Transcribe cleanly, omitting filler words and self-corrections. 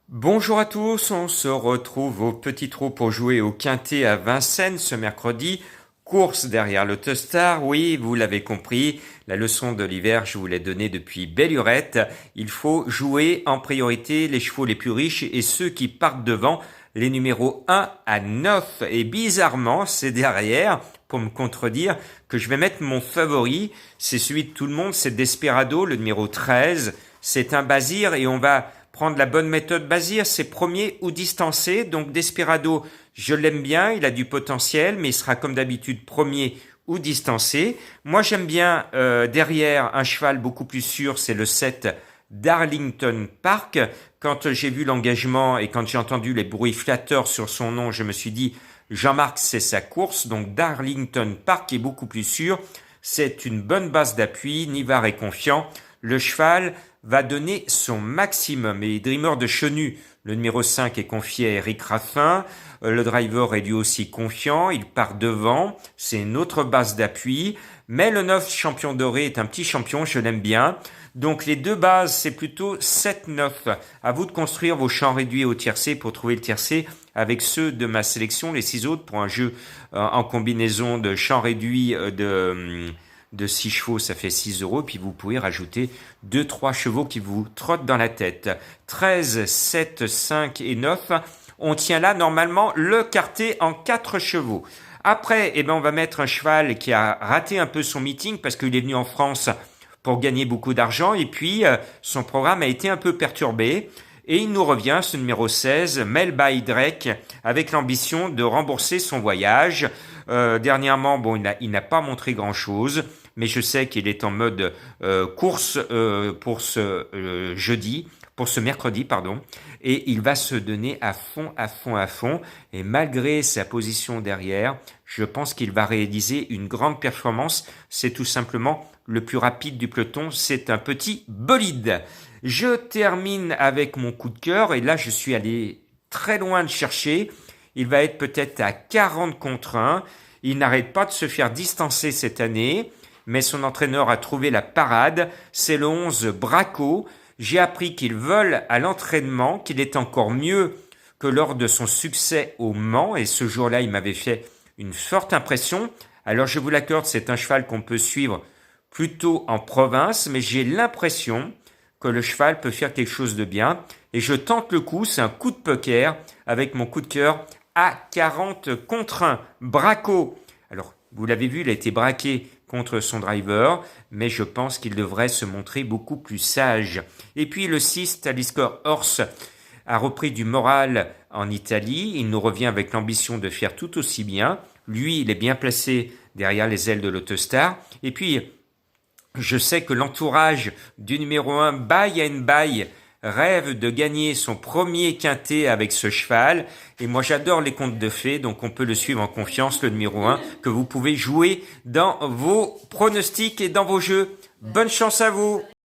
Bonjour à tous, on se retrouve au petit trot pour jouer au quintet à Vincennes ce mercredi. Course derrière l'Autostar, oui, vous l'avez compris, la leçon de l'hiver, je vous l'ai donnée depuis belle lurette. Il faut jouer en priorité les chevaux les plus riches et ceux qui partent devant, les numéros 1 à 9. Et bizarrement, c'est derrière, pour me contredire, que je vais mettre mon favori. C'est celui de tout le monde, c'est Desperado, le numéro 13. C'est un Basir et on va prendre la bonne méthode Basir, c'est premier ou distancé. Donc Desperado, je l'aime bien, il a du potentiel, mais il sera comme d'habitude premier ou distancé. Moi j'aime bien derrière un cheval beaucoup plus sûr, c'est le 7 Darlington Park. Quand j'ai vu l'engagement et quand j'ai entendu les bruits flatteurs sur son nom, je me suis dit Jean-Marc c'est sa course, donc Darlington Park est beaucoup plus sûr. C'est une bonne base d'appui, Nivard est confiant. Le cheval va donner son maximum. Et Dreamer de Chenu, le numéro 5, est confié à Eric Raffin. Le driver est lui aussi confiant. Il part devant. C'est une autre base d'appui. Mais le 9, champion doré, est un petit champion. Je l'aime bien. Donc les deux bases, c'est plutôt 7-9. À vous de construire vos champs réduits au tiercé pour trouver le tiercé avec ceux de ma sélection, les 6 autres, pour un jeu en combinaison de champs réduits de 6 chevaux, ça fait 6 euros. Puis vous pouvez rajouter 2-3 chevaux qui vous trottent dans la tête. 13, 7, 5 et 9. On tient là normalement le quartet en 4 chevaux. Après, on va mettre un cheval qui a raté un peu son meeting parce qu'il est venu en France pour gagner beaucoup d'argent. Et puis, son programme a été un peu perturbé. Et il nous revient, ce numéro 16, Mel by Drake, avec l'ambition de rembourser son voyage. Dernièrement, il n'a pas montré grand-chose, mais je sais qu'il est en mode course pour ce mercredi, pardon, et il va se donner à fond, à fond, à fond. Et malgré sa position derrière, je pense qu'il va réaliser une grande performance. C'est tout simplement le plus rapide du peloton. C'est un petit bolide. Je termine avec mon coup de cœur, et là je suis allé très loin de chercher. Il va être peut-être à 40 contre 1. Il n'arrête pas de se faire distancer cette année, mais son entraîneur a trouvé la parade. C'est le 11 Braco. J'ai appris qu'il vole à l'entraînement, qu'il est encore mieux que lors de son succès au Mans, et ce jour-là il m'avait fait une forte impression. Alors je vous l'accorde, c'est un cheval qu'on peut suivre plutôt en province, mais j'ai l'impression que le cheval peut faire quelque chose de bien. Et je tente le coup, c'est un coup de poker avec mon coup de cœur à 40 contre 1. Braco. Alors, vous l'avez vu, il a été braqué contre son driver, mais je pense qu'il devrait se montrer beaucoup plus sage. Et puis le 6, Talisker Horse, a repris du moral en Italie. Il nous revient avec l'ambition de faire tout aussi bien. Lui, il est bien placé derrière les ailes de l'Autostar. Et puis, je sais que l'entourage du numéro 1, Buy and Buy, rêve de gagner son premier quintet avec ce cheval. Et moi, j'adore les contes de fées, donc on peut le suivre en confiance, le numéro 1, que vous pouvez jouer dans vos pronostics et dans vos jeux. Bonne chance à vous!